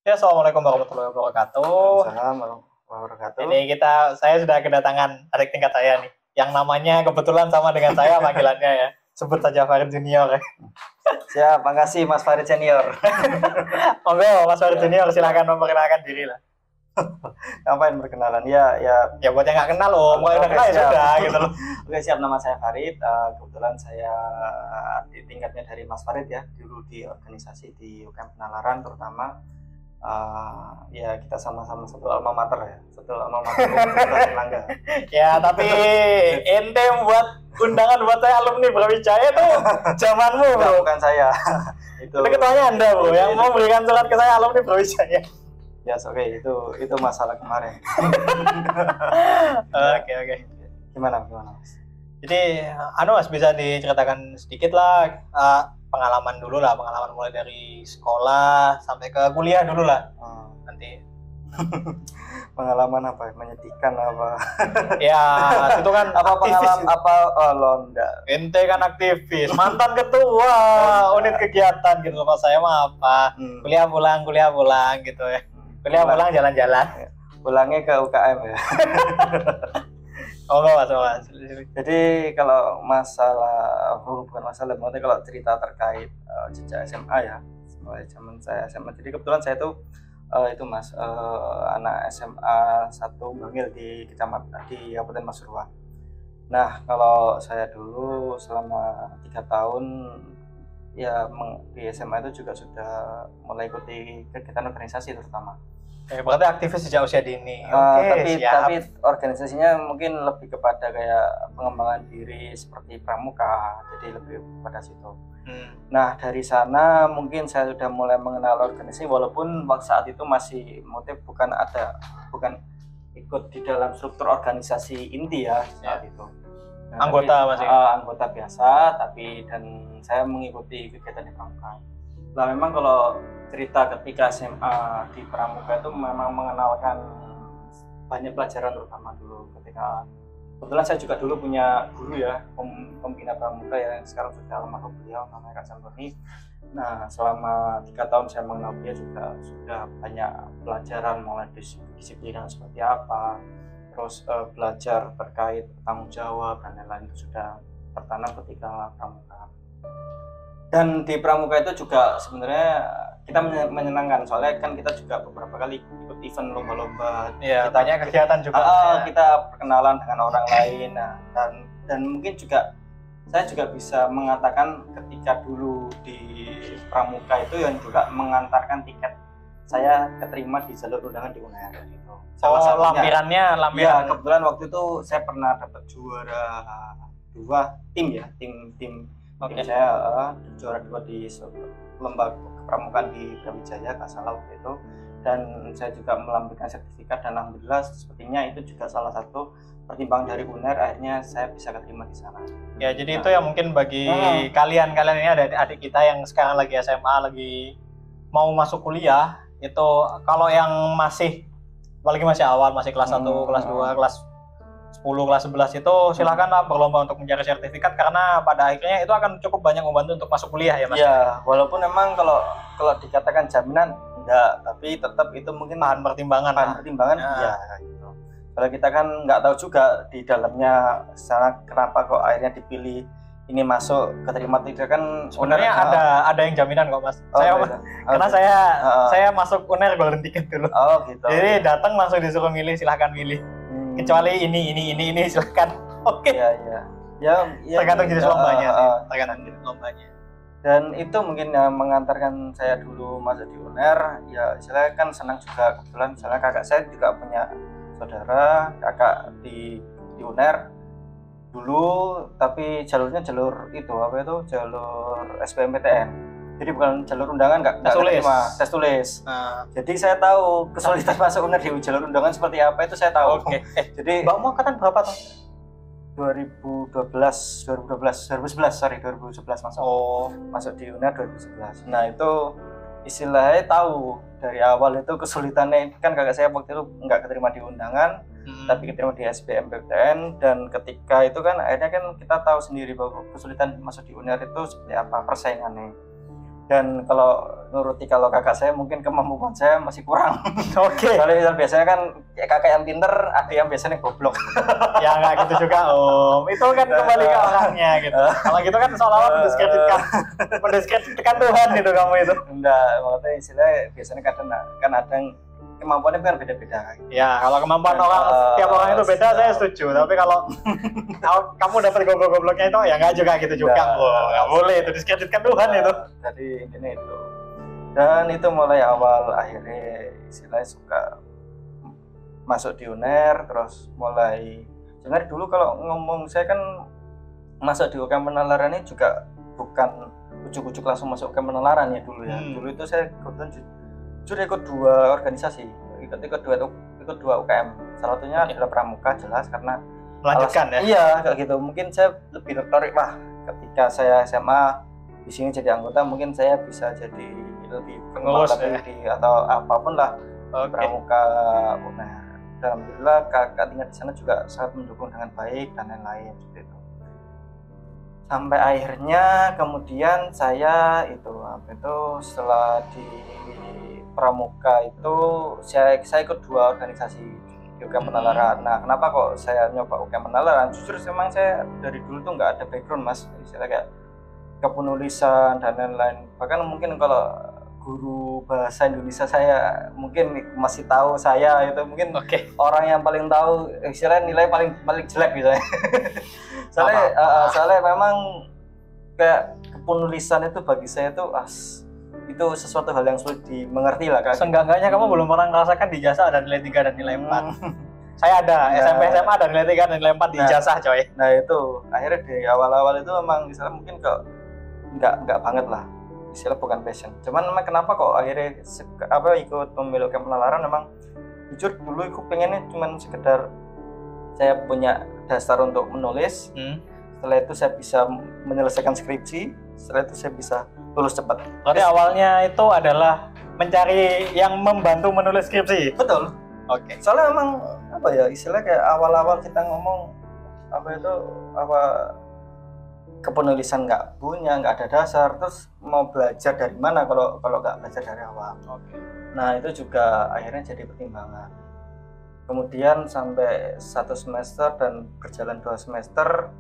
Ya, assalamualaikum warahmatullahi wabarakatuh. Waalaikumsalam warahmatullahi wabarakatuh. Ini saya sudah kedatangan adik tingkat saya nih, yang namanya kebetulan sama dengan saya panggilannya ya. Sebut saja Farid Junior. Siap, makasih Mas Farid Senior. Monggo Mas Farid Junior, silahkan memperkenalkan diri lah. Ngapain perkenalan? Ya. Ya buat yang nggak kenal mulai udah kenal ya sudah gitu loh. Oke, siap, nama saya Farid. Kebetulan saya di tingkatnya dari Mas Farid ya, dulu di organisasi di UKM Penalaran terutama. Ya kita sama-sama satu alma mater ya, Langga. Ya tapi ente membuat undangan buat saya alumni Brawijaya tuh zamanmu bro. Bukan saya. Itu ketuanya Anda bro yang mau berikan surat ke saya alumni Brawijaya. Ya, oke, itu masalah kemarin. Oke. Gimana Mas? Jadi Mas bisa diceritakan sedikit lah pengalaman mulai dari sekolah sampai ke kuliah dulu lah. Nanti pengalaman apa? Menyedihkan apa? Ya, itu kan apa aktivis. pengalaman apa? Londa. Ente kan aktivis, mantan ketua unit kegiatan gitu loh. Saya mah apa? Kuliah pulang gitu ya. Kuliah pulang jalan-jalan. Pulangnya ke UKM ya. Oh enggak mas. Jadi kalau bukan masalah, maksudnya kalau cerita terkait jejak SMA ya, mulai zaman saya SMA. Jadi kebetulan saya tuh itu mas anak SMA 1 Bangil di Kabupaten Pasuruan. Nah kalau saya dulu selama 3 tahun ya di SMA itu juga sudah mulai ikuti kegiatan organisasi terutama. Berarti aktivis sejak usia dini. Tapi organisasinya mungkin lebih kepada kayak pengembangan diri seperti pramuka, jadi lebih pada situ. Nah dari sana mungkin saya sudah mulai mengenal organisasi, walaupun waktu saat itu masih motif bukan ikut di dalam struktur organisasi inti ya saat itu. Nah, anggota biasa, dan saya mengikuti kegiatan di pramuka. Nah memang kalau cerita ketika SMA di pramuka itu memang mengenalkan banyak pelajaran, terutama dulu ketika kebetulan saya juga dulu punya guru ya, pembina pramuka yang sekarang sudah almarhum beliau, namanya Kak Santoni. Nah selama 3 tahun saya mengenal dia juga sudah banyak pelajaran, mulai disiplinan seperti apa, terus belajar terkait tanggung jawab dan lain-lain itu sudah tertanam ketika pramuka. Dan di pramuka itu juga sebenarnya kita menyenangkan, soalnya kan kita juga beberapa kali ikut event lomba-lomba. Iya, banyak kegiatan juga. Kita perkenalan dengan orang lain. Nah, dan mungkin juga saya juga bisa mengatakan ketika dulu di pramuka itu yang juga mengantarkan tiket saya keterima di jalur undangan di UNER gitu. Lampirannya. Ya, kebetulan waktu itu saya pernah dapat juara 2 tim ya, tim saya juara 2 di lomba kepramukaan di Brawijaya Kasala waktu itu, dan saya juga melambungkan sertifikat, dan alhamdulillah sepertinya itu juga salah satu pertimbangan dari UNER, akhirnya saya bisa keterima di sana. Ya jadi itu yang mungkin bagi kalian ini ada adik kita yang sekarang lagi SMA, lagi mau masuk kuliah, itu kalau yang apalagi masih awal, masih kelas 1, kelas 2, kelas 10, kelas 11 itu silakanlah berlomba untuk mencari sertifikat, karena pada akhirnya itu akan cukup banyak membantu untuk masuk kuliah ya mas. Iya, walaupun memang kalau dikatakan jaminan enggak, tapi tetap itu mungkin bahan pertimbangan ya gitu. Kalau kita kan nggak tahu juga di dalamnya sana kenapa kok akhirnya dipilih ini masuk, keterima tidak, kan sebenarnya ada yang jaminan kok mas. Karena saya masuk UNER golden ticket dulu. Gitu. Jadi datang langsung disuruh milih, silahkan milih. Kecuali ini silahkan. Oke. Ya, tergantung jenis lombanya. Dan itu mungkin yang mengantarkan saya dulu masuk di UNER. Ya, saya kan senang juga, kebetulan misalnya kakak saya juga punya saudara kakak di UNER dulu, tapi jalur SBMPTN. Jadi bukan jalur undangan, nggak tes tulis. Jadi saya tahu kesulitan masuk UNER di jalur undangan seperti apa, itu saya tahu. Jadi Mbakmu angkatan berapa tuh? 2011 masuk di UNER 2011. Nah itu istilahnya tahu dari awal itu kesulitannya, kan kakak saya waktu itu nggak keterima di undangan, tapi keterima di SBMPTN, dan ketika itu kan akhirnya kan kita tahu sendiri bahwa kesulitan masuk di UNER itu seperti apa persaingannya. Dan kalau kalau kakak saya mungkin kemampuan saya masih kurang. Oke. Soalnya biasanya kan kakak yang pinter, adik yang biasanya goblok. Ya nggak gitu juga Om. Itu kan kembali ke orangnya gitu. Kalau gitu kan seolah-olah mendiskreditkan Tuhan gitu kamu itu. Enggak, maksudnya istilahnya biasanya kadang kan ada yang kemampuannya kan beda-beda. Ya kalau kemampuan tiap orang itu beda saya setuju. Tapi kalau kamu dapat goblok-gobloknya itu ya nggak juga gitu juga. Nggak boleh itu diskreditkan Tuhan itu. Jadi intinya itu. Dan itu mulai awal akhirnya istilahnya suka masuk di UNER, terus mulai sebenarnya dulu kalau ngomong saya kan masuk di UKM Penalaran ini juga bukan ujuk-ujuk langsung masuk UKM Penalaran ya dulu ya. Dulu itu saya jujur ikut 2 organisasi, ikut dua UKM. Salah satunya adalah Pramuka, jelas karena melanjutkan ya. Iya kayak gitu. Mungkin saya lebih tertarik ketika saya SMA di sini jadi anggota, mungkin saya bisa jadi lebih pengurus ya. Atau apapun lah. Pramuka UNER. Alhamdulillah kakak tinggal di sana juga sangat mendukung dengan baik dan lain-lain seperti itu. Sampai akhirnya kemudian saya setelah di Pramuka itu saya ikut 2 organisasi di UKM Penalaran. Nah, kenapa kok saya nyoba UKM Penalaran? Jujur memang saya dari dulu tuh nggak ada background Mas, istilah kayak kepenulisan dan lain-lain. Bahkan mungkin kalau guru bahasa Indonesia saya mungkin masih tahu saya itu mungkin orang yang paling tahu istilahnya nilai paling jelek gitu ya. soalnya memang kayak kepenulisan itu bagi saya itu sesuatu hal yang sulit dimengerti lah kan. Seenggak-enggaknya kamu belum pernah merasakan di jasa ada nilai 3 dan nilai 4. Saya ada SMP SMA ada nilai 3 dan nilai 4 di jasa coy. Nah itu akhirnya di awal-awal itu memang misalnya mungkin kok nggak banget lah, istilah bukan passion. Cuman memang kenapa kok akhirnya ikut pemilu UKM Penalaran, memang jujur dulu aku pengennya cuman sekedar saya punya dasar untuk menulis. Setelah itu saya bisa menyelesaikan skripsi, setelah itu saya bisa lulus cepat. Berarti awalnya itu adalah mencari yang membantu menulis skripsi. Betul. Soalnya memang istilahnya kayak awal-awal kita ngomong kepenulisan nggak ada dasar, terus mau belajar dari mana kalau nggak belajar dari awal. Nah itu juga akhirnya jadi pertimbangan. Kemudian sampai 1 semester dan berjalan 2 semester,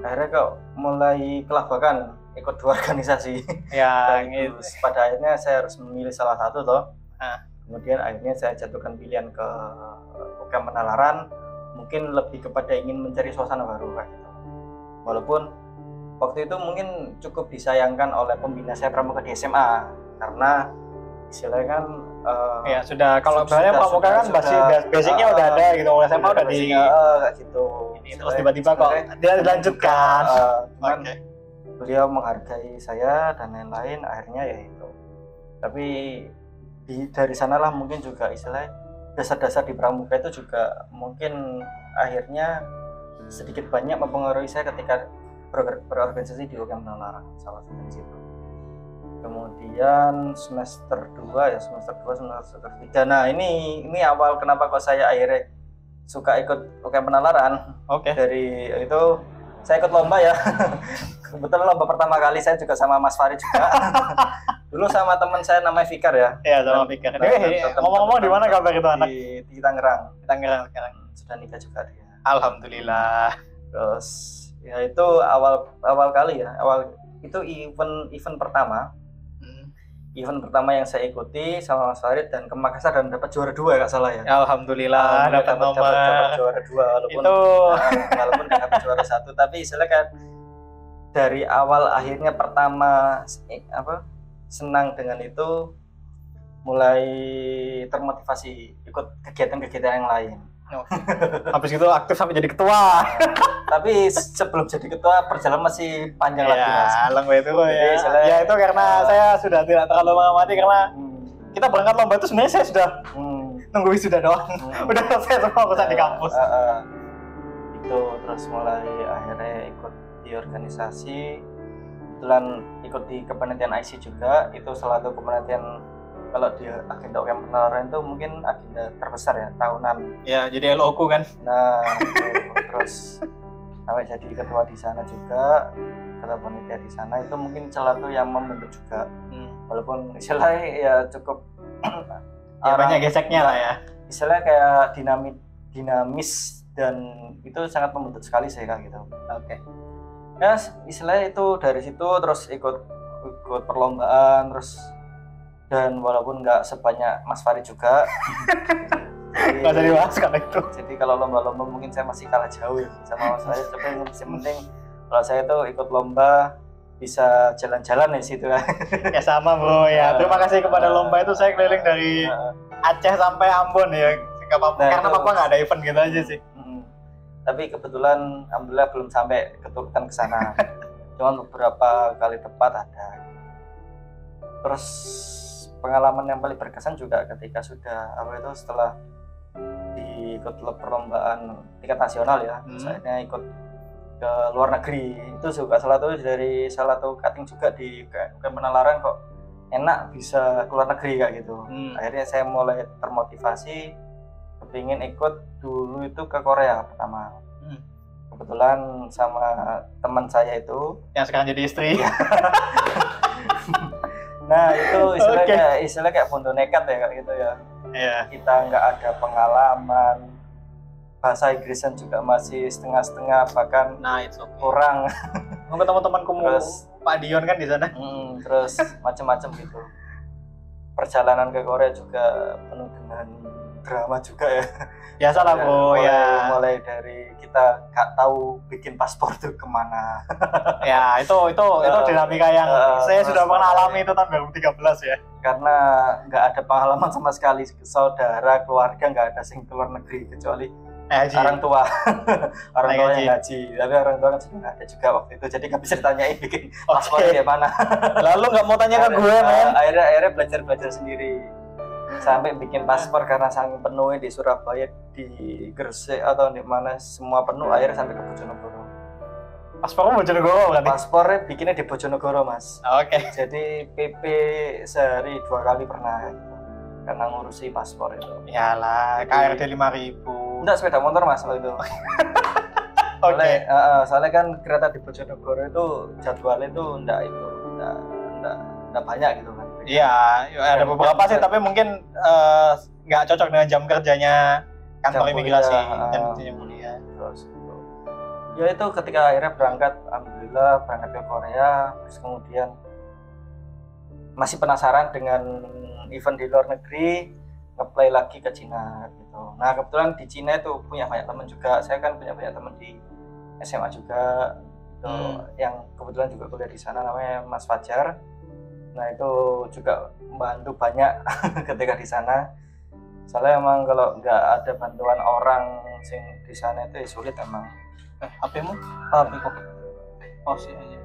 akhirnya kok mulai kelabakan ikut 2 organisasi. Ya, gitu. Pada akhirnya saya harus memilih salah satu toh. Kemudian akhirnya saya jatuhkan pilihan ke UKM Penalaran, mungkin lebih kepada ingin mencari suasana baru kayak gitu. Walaupun waktu itu mungkin cukup disayangkan oleh pembina saya Pramuka di SMA karena istilahnya kan ya sudah kalau misalnya Pramuka kan basicnya udah ada gitu, oleh SMA udah di kayak gitu. Terus tiba-tiba kok dia dilanjutkan. Beliau menghargai saya dan lain-lain, akhirnya ya itu. Tapi dari sanalah mungkin juga istilahnya dasar-dasar di Pramuka itu juga mungkin akhirnya sedikit banyak mempengaruhi saya ketika berorganisasi di UKM Penalaran, salah satu di situ. Kemudian semester 3. Nah ini awal kenapa kok saya akhirnya suka ikut UKM Penalaran. Dari itu saya ikut lomba ya. Kebetulan lomba pertama kali saya juga sama Mas Farid juga. Dulu sama teman saya namanya Fikar ya. Iya, sama Fikar. Ngomong-ngomong di mana kabar itu anak? Di Tangerang. Tangerang sekarang. Sudah nikah juga dia. Alhamdulillah. Terus ya itu awal kali ya. Itu event pertama. Event pertama yang saya ikuti sama Mas Farid dan ke Makassar dan dapat juara 2 nggak salah ya. Alhamdulillah dapat juara 2 walaupun nggak dapat juara 1, tapi istilahnya kan dari awal akhirnya pertama senang dengan itu, mulai termotivasi ikut kegiatan-kegiatan yang lain. Habis itu aktif sampai jadi ketua. Tapi sebelum jadi ketua perjalanan masih panjang lagi Mas. Lomba itu ya itu karena saya sudah tidak terlalu mengamati karena kita berangkat lomba itu sebenarnya saya sudah nunggu wisuda doang. Udah selesai semua urusan di kampus. Itu terus mulai akhirnya ikut di organisasi. Kebetulan ikut di kepanitiaan IC juga, itu salah satu kepanitiaan kalau di agenda UKM Penalaran itu mungkin agenda terbesar ya tahunan. Ya jadi LO-ku kan. Nah terus sampai jadi ketua di sana juga, ketua panitia di sana itu mungkin salah satu yang membentuk juga walaupun istilahnya ya cukup ya, banyak geseknya lah ya, istilahnya kayak dinamis dan itu sangat membentuk sekali saya kayak gitu. Ya istilahnya itu dari situ terus ikut perlombaan terus, dan walaupun nggak sebanyak Mas Farid juga. Nggak usah dibahas kalau itu. Jadi kalau lomba-lomba mungkin saya masih kalah jauh ya sama Mas Farid, tapi yang penting kalau saya tuh ikut lomba bisa jalan-jalan di situ kan. Ya sama bro ya. Terima kasih kepada lomba itu, saya keliling dari Aceh sampai Ambon ya. Karena Papua nggak ada event gitu aja sih. Tapi kebetulan alhamdulillah belum sampai keturutan ke sana. Cuman beberapa kali tepat ada. Terus pengalaman yang paling berkesan juga ketika sudah setelah ikut perlombaan tingkat nasional ya. Saya ikut ke luar negeri, itu juga salah satu cutting juga di penalaran kok enak bisa ke luar negeri kayak gitu. Akhirnya saya mulai termotivasi kepingin ikut dulu itu ke Korea pertama. Kebetulan sama teman saya itu yang sekarang jadi istri. Nah itu istilahnya kayak bondo nekat ya kayak gitu ya. Kita nggak ada pengalaman, bahasa Inggrisnya juga masih setengah-setengah, bahkan kurang. Mungkin teman-temanku Pak Dion kan di sana. Terus macam-macam gitu. Perjalanan ke Korea juga penuh dengan drama juga ya. Ya salah bro ya. Mulai dari kita nggak tahu bikin paspor tuh kemana. Ya itu dinamika yang saya sudah pernah alami itu tahun 2013 ya. Karena nggak ada pengalaman sama sekali, saudara keluarga nggak ada sing keluar negeri kecuali orang tua yang gaji, tapi orang tua kan sudah nggak ada juga waktu itu, jadi nggak bisa ditanyain bikin paspor di mana. Lalu nggak mau tanya ke gue men. Akhirnya belajar sendiri sampai bikin paspor karena saking penuhnya di Surabaya, di Gresik atau di mana semua penuh, akhirnya sampai ke Bojonegoro. Paspornya Bojonegoro kan? Paspornya bikinnya di Bojonegoro mas. Jadi PP sehari 2 kali pernah gitu, karena ngurusi paspor itu. Iyalah, KRD 5.000. Enggak, sepeda motor mas waktu itu. Soalnya kan kereta di Bojonegoro itu jadwalnya itu enggak banyak gitu kan. Iya, ada beberapa sih, tapi mungkin nggak cocok dengan jam kerjanya kantor imigrasi dan mulia. Terus ya itu ketika akhirnya alhamdulillah berangkat ke Korea, terus kemudian masih penasaran dengan event di luar negeri, nge-play lagi ke Cina gitu. Nah kebetulan di Cina itu punya banyak teman juga, saya kan punya banyak teman di SMA juga itu, yang kebetulan juga kuliah di sana, namanya Mas Fajar. Nah itu juga membantu banyak ketika di sana. Soalnya emang kalau nggak ada bantuan orang sing di sana itu sulit emang. HP-mu? HP kok. Oh sih aja.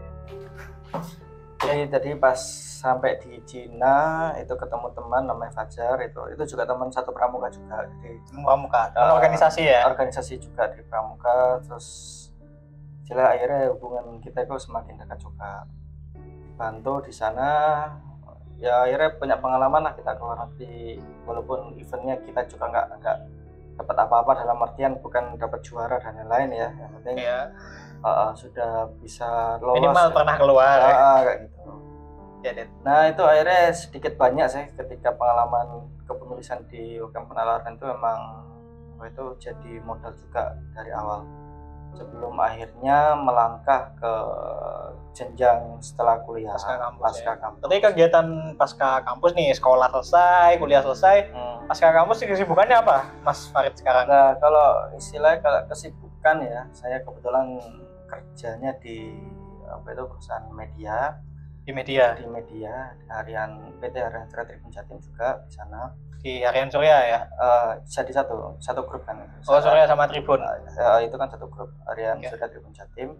Jadi tadi pas sampai di Cina itu ketemu teman namanya Fajar, itu juga teman satu pramuka juga. Jadi pramuka, organisasi ya? Organisasi juga di pramuka, terus akhirnya hubungan kita itu semakin dekat juga. Bantu di sana, ya akhirnya banyak pengalaman lah kita keluar negeri, walaupun eventnya kita juga nggak dapat apa-apa, dalam artian bukan dapat juara dan lain-lain ya, yang penting sudah bisa lolos, minimal pernah keluar kayak gitu. Nah itu akhirnya sedikit banyak sih ketika pengalaman kepenulisan di UKM Penalaran itu memang itu jadi modal juga dari awal sebelum akhirnya melangkah ke jenjang setelah kuliah pasca kampus. Tapi kegiatan pasca kampus nih, sekolah selesai, kuliah selesai, pasca kampus kesibukannya apa, Mas Farid sekarang? Nah kalau kesibukan ya, saya kebetulan kerjanya di perusahaan media. Di media harian PT Harian Surya Tribun Jatim juga di sana. Di Harian Surya ya? Jadi satu grup kan. Surya sama Tribun. Itu kan satu grup Harian Surya Tribun Jatim.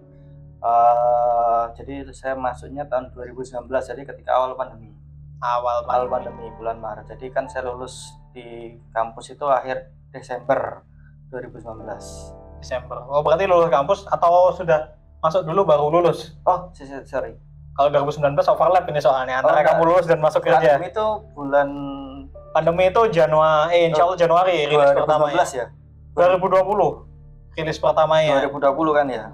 Jadi saya masuknya tahun 2019, jadi ketika awal pandemi. Awal pandemi bulan Maret. Jadi kan saya lulus di kampus itu akhir Desember 2019. Desember. Oh berarti lulus kampus atau sudah masuk dulu baru lulus? Oh sorry. Kalau 2019 overlap ini soalnya antara kamu lulus dan masuk kerja. Pandemi itu Januari, insya Allah Januari rilis pertama ya. 2020 rilis pertamanya. 2020 kan ya.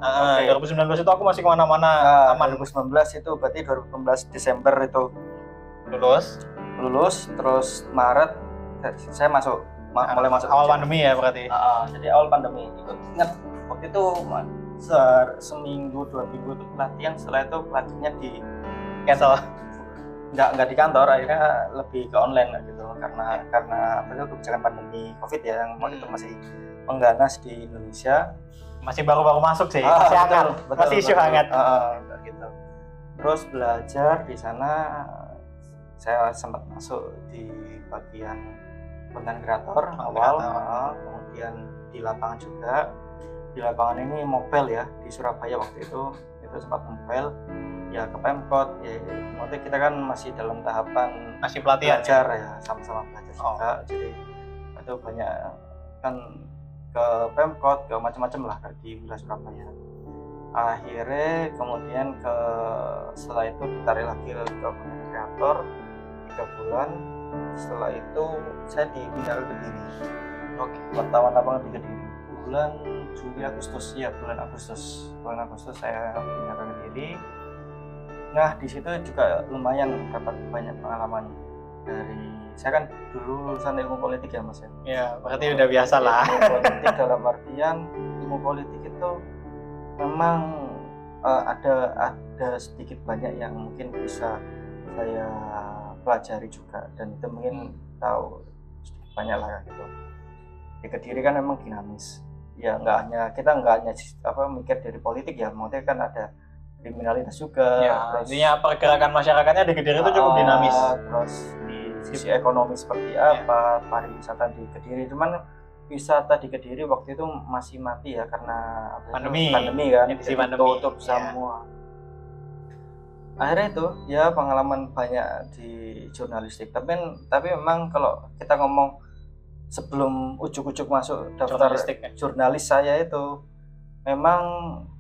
2019 itu aku masih kemana-mana. Aman. 2019 itu berarti 2019 Desember itu lulus terus Maret saya masuk mulai masuk awal pandemi ya berarti. Jadi awal pandemi itu ingat waktu itu seminggu 2 minggu itu pelatihan, setelah itu pelatihannya di cancel. Nggak di kantor, akhirnya lebih ke online lah gitu karena kebijakan pandemi COVID ya yang waktu itu masih mengganas di Indonesia, masih baru-baru masuk sih, masih hangat, masih isu hangat. Gitu. Terus belajar di sana saya sempat masuk di bagian konten kreator awal, kemudian di lapangan juga. Di lapangan ini mobile ya, di Surabaya waktu itu sempat mobile ya ke Pemkot ya. Maksudnya kita kan masih dalam tahapan masih pelatihan belajar ya, sama-sama belajar juga. Jadi itu banyak kan ke Pemkot, ke macam-macam lah di wilayah Surabaya. Akhirnya kemudian setelah itu ditarik lagi ke konten kreator 3 bulan. Setelah itu saya dipindah ke Kediri. Wartawan lapangan di Kediri. Bulan Agustus saya pindah ke Kediri. Nah di situ juga lumayan dapat banyak pengalaman dari saya kan dulu lulusan ilmu politik ya Mas ya. Ya berarti udah biasa lah. Politik dalam artian ilmu politik itu memang ada sedikit banyak yang mungkin bisa saya pelajari juga, dan itu mungkin tahu sedikit banyak lah gitu. Di Kediri kan memang dinamis ya, kita nggak hanya mikir dari politik ya, maksudnya kan ada kriminalitas juga ya, artinya pergerakan masyarakatnya di Kediri itu cukup dinamis. Terus di sisi ekonomi seperti apa, pariwisata di Kediri, cuman wisata di Kediri waktu itu masih mati ya karena pandemi kan, tutup semua. Akhirnya itu ya pengalaman banyak di jurnalistik, tapi memang kalau kita ngomong sebelum ujuk-ujuk masuk daftar jurnalis saya itu memang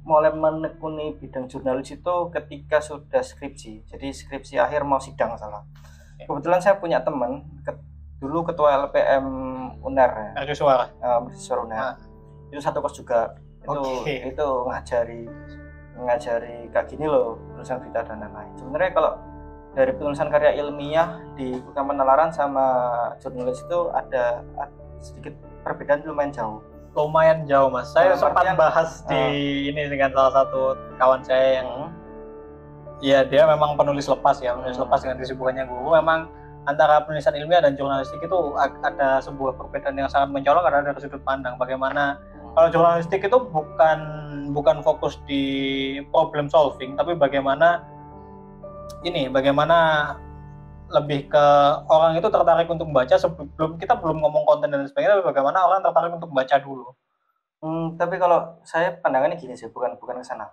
mulai menekuni bidang jurnalis itu ketika sudah skripsi. Jadi skripsi akhir mau sidang salah. Kebetulan saya punya teman dulu ketua LPM UNER ya. Mercusuar UNER. Itu satu kos juga. Itu ngajari kayak gini loh, tulisan berita dan lain-lain. Sebenarnya kalau dari penulisan karya ilmiah di bukan penalaran sama jurnalis itu ada sedikit perbedaan lumayan jauh Mas. Saya sempat bahas di ini dengan salah satu kawan saya yang ya dia memang penulis lepas dengan kesibukannya guru. Memang antara penulisan ilmiah dan jurnalistik itu ada sebuah perbedaan yang sangat mencolok karena dari sudut pandang. Bagaimana kalau jurnalistik itu bukan fokus di problem solving, tapi bagaimana lebih ke orang itu tertarik untuk membaca sebelum kita belum ngomong konten dan sebagainya, tapi bagaimana orang tertarik untuk membaca dulu. Tapi kalau saya pandangannya gini sih, bukan ke sana.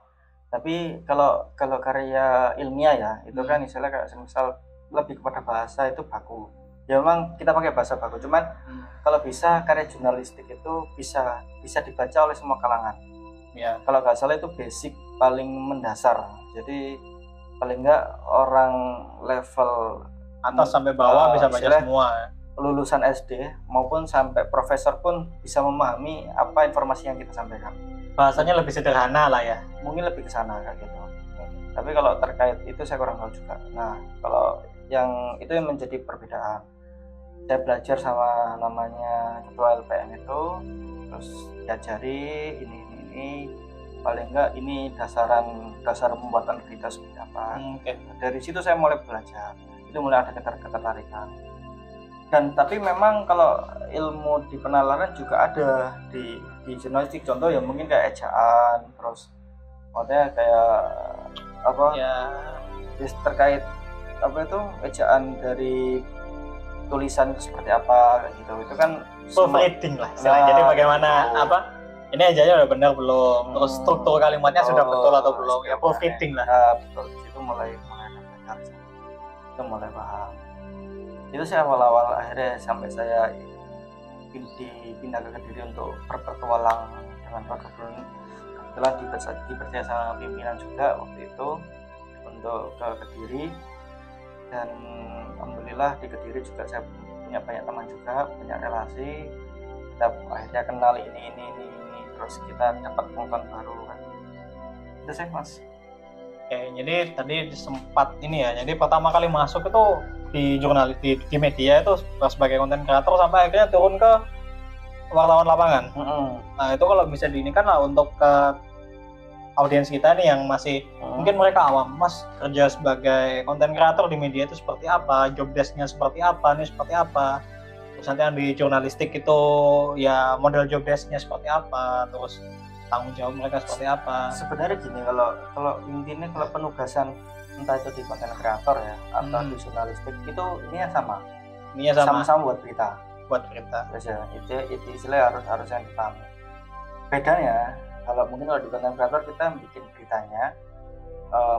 Tapi kalau karya ilmiah ya, itu kan misalnya kayak misal lebih kepada bahasa itu baku. Ya memang kita pakai bahasa baku, cuman kalau bisa karya jurnalistik itu bisa dibaca oleh semua kalangan. Ya, kalau nggak salah itu basic paling mendasar. Jadi paling nggak orang level atas sampai bawah bisa baca semua. Lulusan SD maupun sampai profesor pun bisa memahami apa informasi yang kita sampaikan. Bahasanya lebih sederhana lah ya. Mungkin lebih ke sana kayak gitu. Tapi kalau terkait itu saya kurang tahu juga. Nah, kalau yang itu yang menjadi perbedaan. Saya belajar sama namanya ketua LPM itu, terus diajari ini paling enggak ini dasar pembuatan berita seperti apa. Dari situ saya mulai belajar. Itu mulai ada ketertarikan. Dan tapi memang kalau ilmu di penalaran juga ada di jurnalistik, contoh ya mungkin kayak ejaan, terus maksudnya kayak apa ya, terkait apa itu ejaan dari tulisan itu seperti apa kayak gitu. Itu kan reading lah jadi bagaimana ini aja udah benar belum, terus struktur kalimatnya sudah betul atau belum, ya reading lah. Betul, itu mulai ada belajar, itu mulai paham. Itu saya awal-awal, akhirnya sampai saya dipindah ke Kediri untuk berpetualang dengan Pak Gubernur. Kebetulan dipercaya sama pimpinan juga waktu itu untuk ke Kediri, dan alhamdulillah di Kediri juga saya punya banyak teman juga, banyak relasi. Kita akhirnya kenal ini, terus kita dapat pengetahuan baru kan. Itu saya Mas. Oke, jadi tadi sempat ini ya. Jadi pertama kali masuk itu di jurnalis di media itu sebagai konten kreator sampai akhirnya turun ke wartawan lapangan. Nah itu kalau bisa diinikan lah untuk ke audiens kita nih yang masih mungkin mereka awam, Mas kerja sebagai konten kreator di media itu seperti apa, job desk-nya seperti apa, ini seperti apa, terus nanti yang di jurnalistik itu ya model job desk-nya seperti apa, terus tanggung jawab mereka seperti apa. Sebenarnya gini, kalau intinya kalau penugasan entah itu di konten kreator ya atau di jurnalistik itu ini sama sama-sama buat berita terus ya itu istilah harus yang dipahami. Bedanya kalau di konten kreator kita bikin beritanya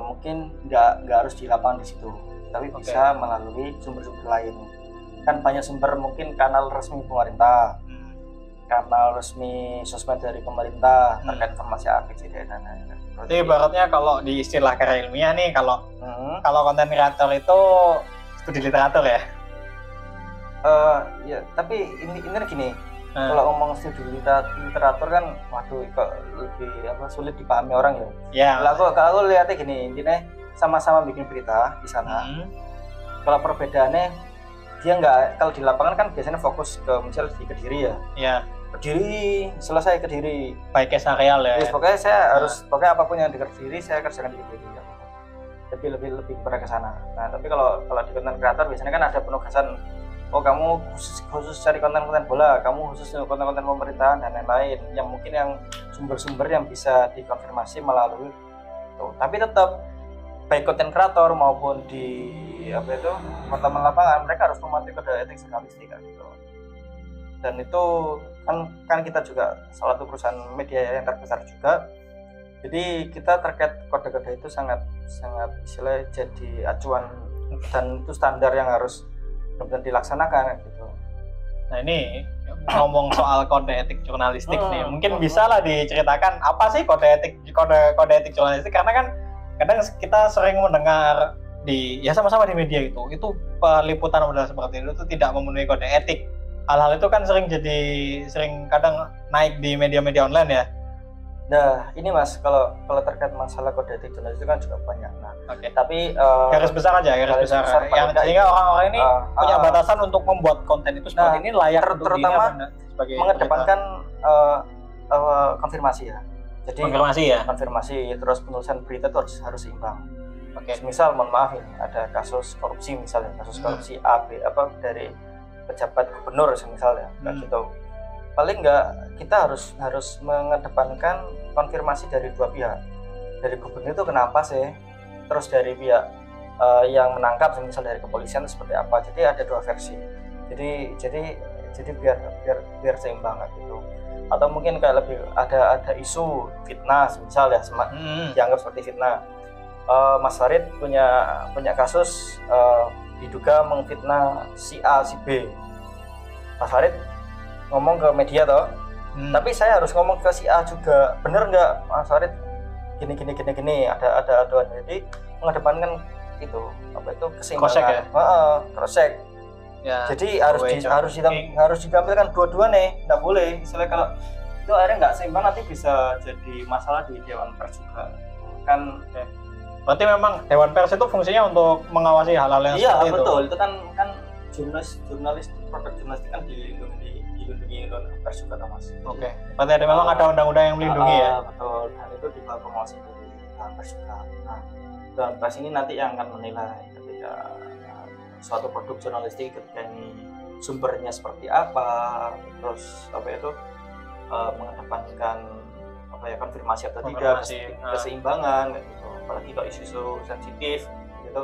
mungkin nggak harus di lapangan di situ, tapi bisa melalui sumber-sumber lain. Kan banyak sumber, mungkin kanal resmi pemerintah, kanal resmi sosmed dari pemerintah terkait informasi A, B, C, D, dan lain-lain. Jadi ibaratnya kalau di istilah karya ilmiah nih, kalau konten kreator itu studi literatur ya? Ya, tapi ini gini, kalau ngomong studi literatur kan, waduh, kok lebih sulit dipahami orang ya. Yeah. Kalau aku lihatnya gini, intinya sama-sama bikin berita di sana. Kalau perbedaannya, dia nggak, kalau di lapangan kan biasanya fokus ke misalnya di Kediri ya. Yeah. Kediri, selesai Kediri, baik case areal ya. Yes, pokoknya saya pokoknya apapun yang di Kediri saya kerjakan di Kediri. Lebih kepada ke sana. Nah, tapi kalau di konten kreator biasanya kan ada penugasan, kamu khusus cari konten-konten bola, kamu khusus konten-konten pemerintahan dan lain-lain, yang mungkin yang sumber-sumber yang bisa dikonfirmasi melalui itu. Tapi tetap baik konten kreator maupun di teman-teman lapangan, mereka harus mematuhi kode etik jurnalistik gitu. Dan itu kan kita juga salah satu perusahaan media yang terbesar juga, jadi kita terkait kode-kode itu sangat istilahnya jadi acuan dan itu standar yang harus benar-benar dilaksanakan gitu. Nah ini ngomong soal kode etik jurnalistik nih, mungkin bisa lah diceritakan apa sih kode etik jurnalistik, karena kan kadang kita sering mendengar sama-sama di media itu peliputan model seperti itu tidak memenuhi kode etik. Hal-hal itu kan sering kadang naik di media-media online ya. Nah ini Mas, kalau terkait masalah kode etik jurnalistik itu kan juga banyak. Nah, tapi garis besar yang sehingga orang-orang ini punya batasan untuk membuat konten itu seperti ini layak terutama mengedepankan konfirmasi ya. Jadi konfirmasi terus penulisan berita itu harus seimbang. Misal mohon maaf ini ada kasus korupsi misalnya, korupsi A, B dari pejabat gubernur misalnya, gitu. Paling enggak kita harus mengedepankan konfirmasi dari dua pihak. Dari gubernur itu kenapa sih? Terus dari pihak yang menangkap, misalnya dari kepolisian itu seperti apa. Jadi ada dua versi. Jadi biar seimbang gitu. Atau mungkin kayak lebih ada isu fitnah misalnya dianggap seperti fitnah. Mas Farid punya kasus diduga mengfitnah si A si B. Mas Farid ngomong ke media toh, tapi saya harus ngomong ke si A juga, bener nggak Mas Farid gini ada aduan. Jadi mengedepankan itu keseimbangan, cross check ya. Jadi harus ditampilkan dua-dua nih, nggak boleh misalnya kalau itu akhirnya nggak seimbang nanti bisa jadi masalah di Dewan Pers juga kan. Berarti memang Dewan Pers itu fungsinya untuk mengawasi hal-hal yang seperti itu. Iya betul, itu kan jurnalis produk jurnalistik kan dilindungi oleh pers juga Mas. Berarti memang ada undang-undang yang melindungi ya. Betul, dan itu di bawah pengawasan dari Dewan Pers juga. Nah, Dewan Pers ini nanti yang akan menilai ketika suatu produk jurnalistik ketika ini sumbernya seperti apa, terus mengedepankan konfirmasi atau tidak, keseimbangan gitu. Apalagi kalau isu-isu sensitif gitu,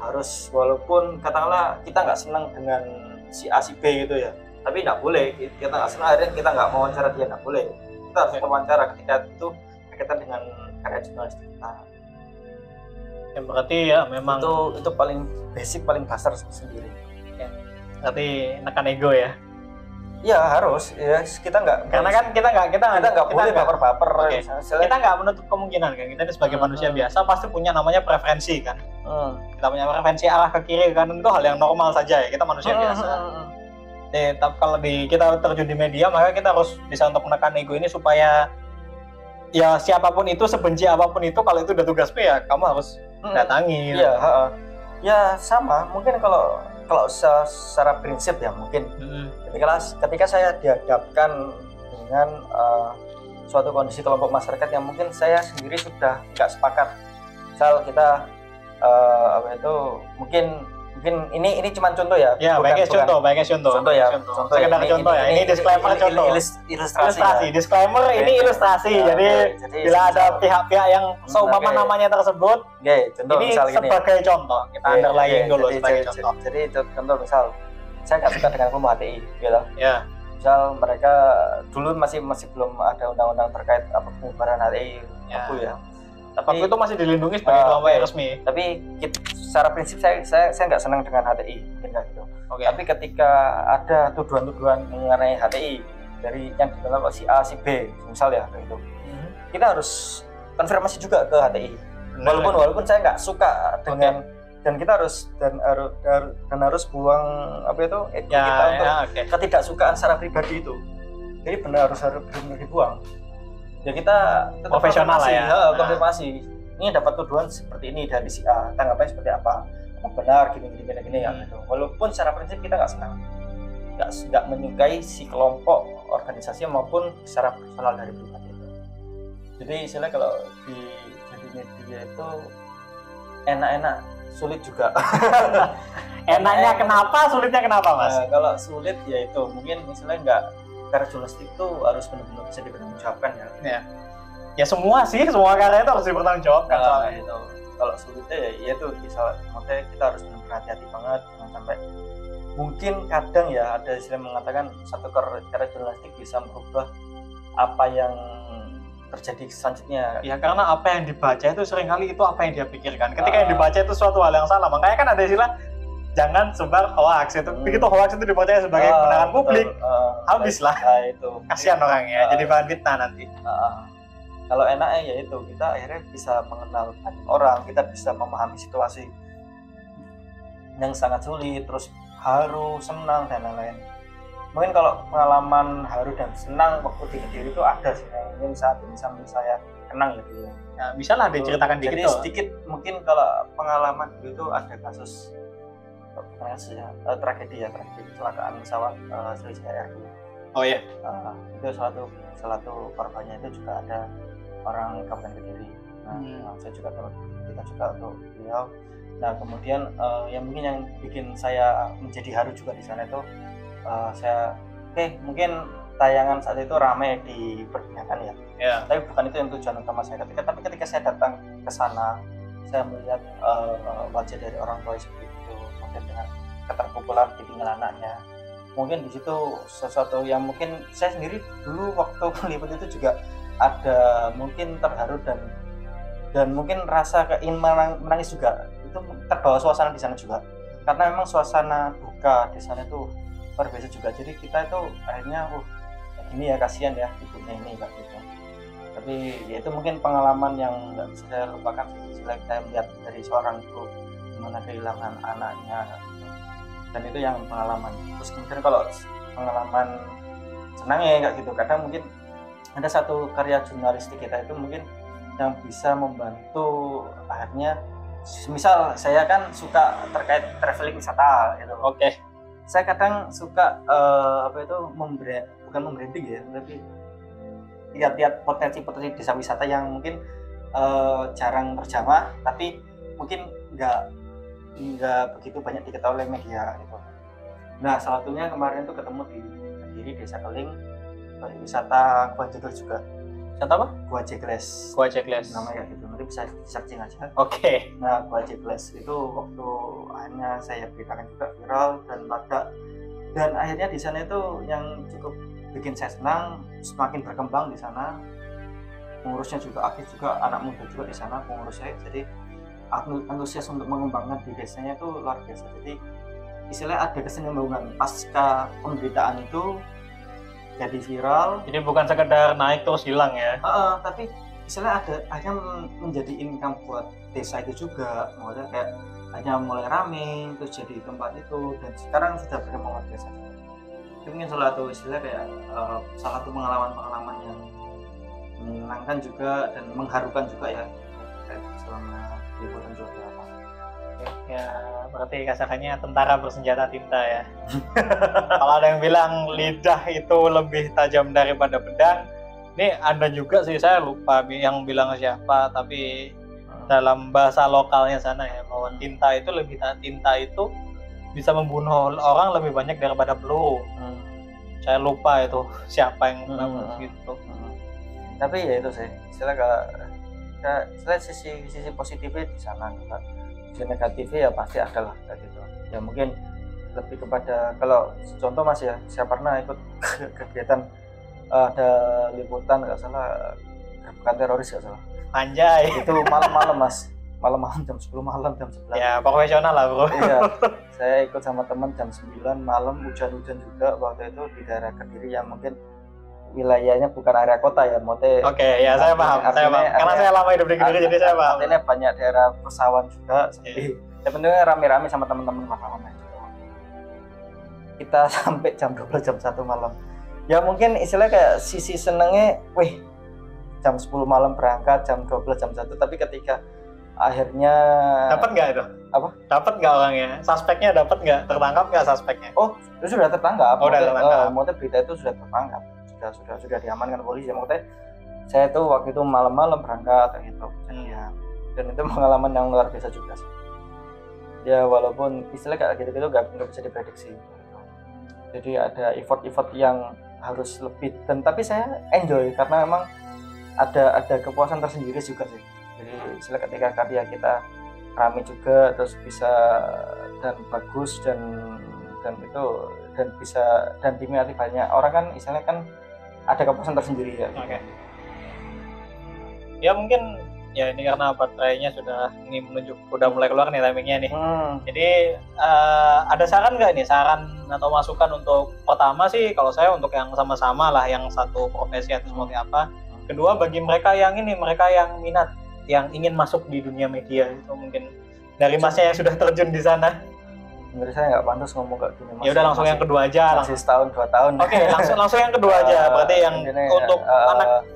harus walaupun katakanlah kita nggak senang dengan si A si B gitu ya, tapi nggak boleh kita nggak senang akhirnya kita nggak mau wawancara dia, nggak boleh. Kita harus wawancara ketika itu berkaitan dengan karya jurnalistik kita. Yang berarti ya memang itu paling basic, paling dasar sendiri. Berarti nekan ego ya. Ya harus, ya kita nggak, karena kan kita nggak boleh baper-baper. Kita nggak menutup kemungkinan kan, kita sebagai manusia biasa pasti punya namanya preferensi kan. Kita punya preferensi arah ke kiri kan, itu hal yang normal saja ya, kita manusia biasa. Tapi kalau kita terjun di media, maka kita harus bisa untuk menekan ego ini supaya ya siapapun itu, sebenci apapun itu, kalau itu udah tugas ya kamu harus datangi. Iya. Ya sama, mungkin kalau secara prinsip ya mungkin ketika saya dihadapkan dengan suatu kondisi kelompok masyarakat yang mungkin saya sendiri sudah nggak sepakat. Misal kita mungkin ini cuma contoh ya. Ya, baiknya contoh. Contoh ya. Ini disclaimer contoh. Ilustrasi. Disclaimer ini ilustrasi. Jadi bila ada pihak-pihak yang seumpama namanya tersebut, contoh ini sebagai contoh. Kita underlying dulu sebagai contoh. Jadi contoh misal saya nggak suka dengan kelompok HTI, gitu. Ya. Misal mereka dulu masih belum ada undang-undang terkait pembubaran HTI, ya. Tapi itu masih dilindungi sebagai kelompok yang resmi. Tapi secara prinsip saya nggak senang dengan HTI, gitu. Tapi ketika ada tuduhan-tuduhan mengenai HTI dari yang dilakukan oleh si A, si B, misal ya, gitu, kita harus konfirmasi juga ke HTI. Walaupun saya nggak suka dengan dan kita harus harus buang ego kita untuk ketidaksukaan secara pribadi itu. Jadi harus benar-benar dibuang. Ya kita profesional lah ya. Konfirmasi. Ini dapat tuduhan seperti ini dari si A, tanggapannya seperti apa? Benar gini ya gitu. Walaupun secara prinsip kita nggak senang, nggak menyukai si kelompok organisasi maupun secara personal dari pribadi itu. Jadi istilahnya kalau di media itu enak-enak, sulit juga. Enaknya kenapa, sulitnya kenapa, Mas? Kalau sulit ya itu mungkin misalnya nggak, karya jurnalistik itu harus benar-benar bisa dipertanggungjawabkan ya. Ya semua karya itu harus dipertanggungjawabkan. Itu kalau sulitnya ya itu bisa, makanya kita harus benar-benar hati-hati banget, jangan sampai mungkin kadang ya ada istilah mengatakan satu karya jurnalistik bisa merubah apa yang terjadi selanjutnya. Ya karena apa yang dibaca itu seringkali itu apa yang dia pikirkan. Ketika yang dibaca itu suatu hal yang salah, makanya kan ada istilah jangan sebar hoax itu. Begitu hoax itu dibaca sebagai kemenangan publik, habislah. Itu kasihan orangnya, jadi bahan fitnah nanti. Kalau enaknya ya itu kita akhirnya bisa mengenal banyak orang, kita bisa memahami situasi yang sangat sulit, terus haru, senang dan lain-lain. Mungkin kalau pengalaman haru dan senang waktu di Kediri itu ada sih, mungkin saat ini sambil saya kenang gitu. Ya, bisa lah diceritakan dikit. Jadi sedikit mungkin kalau pengalaman dulu itu ada kasus tragedi kecelakaan pesawat Sriwijaya Air. Oh iya. Itu salah satu korbannya itu juga ada orang Kabupaten Kediri. Saya juga kita juga untuk beliau. Nah kemudian yang mungkin yang bikin saya menjadi haru juga di sana itu mungkin tayangan saat itu ramai diperdengarkan ya. Tapi bukan itu yang tujuan utama saya. Tapi ketika saya datang ke sana, saya melihat wajah dari orang tua seperti itu, kemudian dengan keterpukulan ditinggal anaknya. Mungkin di situ sesuatu yang mungkin saya sendiri dulu waktu meliput itu juga ada mungkin terharu dan mungkin rasa ingin menangis juga. Itu terbawa suasana di sana juga. Karena memang suasana duka di sana itu luar biasa juga. Jadi kita itu akhirnya ini ya kasihan ya ibunya ini kayak gitu. Tapi ya itu mungkin pengalaman yang nggak bisa saya lupakan setelah saya melihat dari seorang ibu gimana kehilangan anaknya gitu. Dan itu yang pengalaman. Terus kemudian kalau pengalaman senangnya kayak gitu, kadang mungkin ada satu karya jurnalistik kita itu mungkin yang bisa membantu akhirnya, misal saya kan suka terkait traveling wisata gitu. Saya kadang suka bukan membranding ya, tapi lihat potensi desa wisata yang mungkin jarang terjamah, tapi mungkin nggak begitu banyak diketahui oleh media gitu. Nah salah satunya kemarin itu ketemu di Kediri, Desa Keling, wisata Gua Jegles juga. Wisata apa? Gua Jegles. Namanya gitu, nanti bisa searching aja. Nah Gua Jegles itu waktu akhirnya saya beritakan juga viral dan meledak, dan akhirnya di sana itu yang cukup bikin saya senang, semakin berkembang di sana. Pengurusnya juga aktif juga, anak muda juga di sana pengurus saya, jadi antusias untuk mengembangkan di desanya itu luar biasa. Jadi istilahnya ada kesinambungan pasca pemberitaan itu jadi viral. Jadi bukan sekedar naik terus hilang ya. Tapi istilahnya hanya menjadi income buat desa itu juga. Maksudnya kayak hanya mulai rame terus jadi tempat itu, dan sekarang sudah berkembang luar biasa. Itu mungkin salah satu istilah kayak salah satu pengalaman yang menyenangkan juga dan mengharukan juga ya selama liburan juga. Ya, berarti kasarannya tentara bersenjata tinta ya. Kalau ada yang bilang lidah itu lebih tajam daripada pedang, ini ada juga sih, saya lupa yang bilang siapa, tapi dalam bahasa lokalnya sana ya, bahwa tinta itu bisa membunuh orang lebih banyak daripada peluru. Saya lupa itu siapa yang bilang gitu. Tapi ya itu sih, istilah sisi positifnya di sana juga. Sisi negatifnya ya pasti ada lah kayak gitu. Ya mungkin lebih kepada, kalau contoh Mas ya, saya pernah ikut kegiatan ada liputan nggak salah, bukan teroris nggak salah. Anjay. Itu malam-malam Mas, malam-malam jam 10 malam, jam 11. Ya profesional lah bro. Iya. Saya ikut sama teman jam 9 malam, hujan-hujan juga waktu itu di daerah Kediri yang mungkin wilayahnya bukan area kota ya, Oke, ya saya paham. Karena saya lama hidup di Kediri jadi saya paham. Artinya banyak daerah persawahan juga. Sebenarnya rame-rame sama teman-teman wartawan juga. Kita sampai jam 12 jam 1 malam. Ya mungkin istilahnya kayak sisi senengnya, jam 10 malam berangkat, jam 12 jam 1, tapi ketika akhirnya dapat nggak itu? Apa? Dapat nggak orangnya? Suspeknya dapat nggak? Tertangkap nggak suspeknya? Oh, itu sudah tertangkap. Udah tertangkap. Maksudnya berita itu sudah tertangkap. Sudah diamankan polisi. Maksudnya saya tuh waktu itu malam-malam berangkat gitu. Ya. Dan itu pengalaman yang luar biasa juga sih. Ya walaupun istilah kayak gitu-gitu nggak bisa diprediksi. Jadi ada effort yang harus lebih, tapi saya enjoy karena memang ada kepuasan tersendiri juga sih. Jadi istilah ketika karya kita rame juga, terus bisa dan bagus dan itu dan bisa dan diminati banyak orang, kan istilahnya kan ada kepuasan tersendiri ya. Oke. Ya mungkin ya ini karena baterainya udah mulai keluar nih timingnya nih. Jadi ada saran nggak nih, saran atau masukan untuk, pertama sih kalau saya untuk yang sama-sama lah, yang satu profesi atau seperti apa. Kedua bagi mereka yang minat, yang ingin masuk di dunia media itu, mungkin dari Masnya yang sudah terjun di sana. Menurut saya nggak pantas ngomong kayak gini Mas. Ya udah langsung yang kedua aja. Masih setahun 2 tahun. Oke, langsung yang kedua aja. Berarti yang untuk anak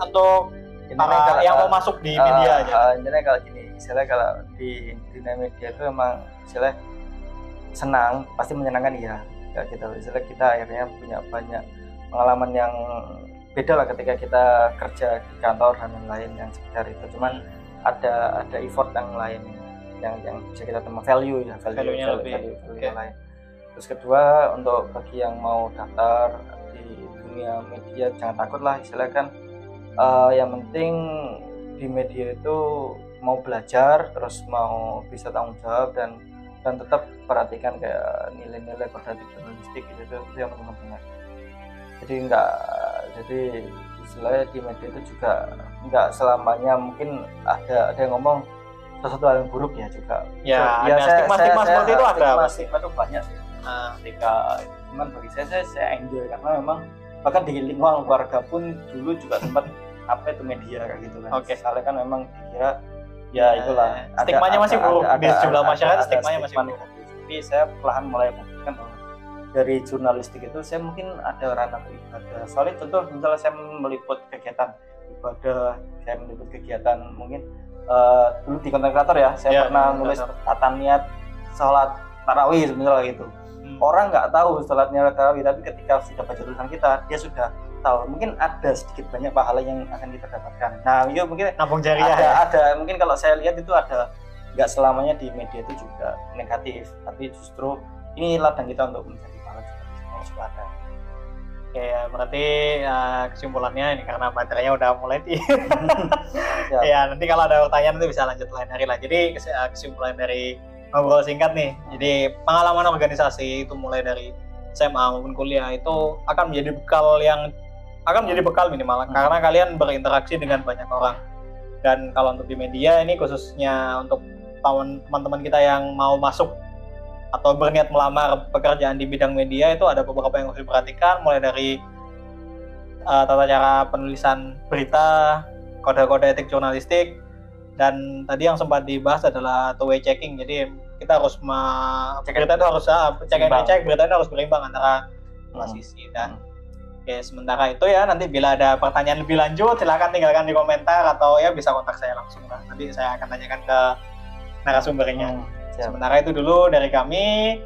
yang mau masuk di media aja. Jadi kalau gini, istilahnya kalau di dunia media itu memang istilah senang, pasti menyenangkan ya. Kayak gitu. Istilah kita akhirnya punya banyak pengalaman yang beda lah ketika kita kerja di kantor dan lain-lain yang sekitar itu. Cuman ada effort yang lain yang bisa kita temukan, value lain. Terus kedua, untuk bagi yang mau daftar di dunia media jangan takut lah, istilahnya kan yang penting di media itu mau belajar, terus mau bisa tanggung jawab dan tetap perhatikan kayak nilai-nilai kode etik jurnalistik itu yang penting. Jadi istilahnya di media itu juga nggak selamanya, mungkin ada yang ngomong sesuatu hal yang buruk ya juga. Ya, stigma seperti itu ada. Stigma itu banyak sih. Cuman bagi saya enjoy karena memang bahkan di lingkungan keluarga pun dulu juga sempat apa itu media kayak gitu kan. Soalnya kan memang dikira ya itulah. Stigmanya masih buruk di sejumlah masyarakat, stigmanya masih buruk. Tapi saya perlahan mulai membuktikan bahwa dari jurnalistik itu saya mungkin ada ranah beribadah. Soalnya contoh misalnya saya meliput kegiatan ibadah, saya meliput kegiatan mungkin dulu di konten kreator ya, saya pernah nulis tata niat sholat tarawih misalnya gitu. Orang nggak tahu sholat niat tarawih, tapi ketika sudah baca tulisan kita, dia sudah tahu. Mungkin ada sedikit banyak pahala yang akan kita dapatkan. Nah, itu mungkin nabung jariah. Ada mungkin kalau saya lihat itu ada, nggak selamanya di media itu juga negatif, tapi justru ini ladang kita untuk menjadi pahala juga ada. Ya, berarti kesimpulannya ini karena baterainya udah mulai ya, nanti kalau ada pertanyaan itu bisa lanjut lain hari lah. Jadi kesimpulan dari ngobrol singkat nih, jadi pengalaman organisasi itu mulai dari SMA maupun kuliah itu akan menjadi bekal minimal karena kalian berinteraksi dengan banyak orang. Dan kalau untuk di media ini khususnya untuk teman-teman kita yang mau masuk atau berniat melamar pekerjaan di bidang media, itu ada beberapa yang harus diperhatikan, mulai dari tata cara penulisan berita, kode-kode etik jurnalistik, dan tadi yang sempat dibahas adalah two-way checking. Jadi kita harus berita itu harus berita itu harus berimbang antara dua sisi. Dan sementara itu ya, nanti bila ada pertanyaan lebih lanjut silakan tinggalkan di komentar atau ya bisa kontak saya langsung lah. Nanti saya akan tanyakan ke narasumbernya. Sementara itu dulu dari kami.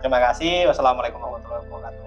Terima kasih. Wassalamualaikum warahmatullahi wabarakatuh.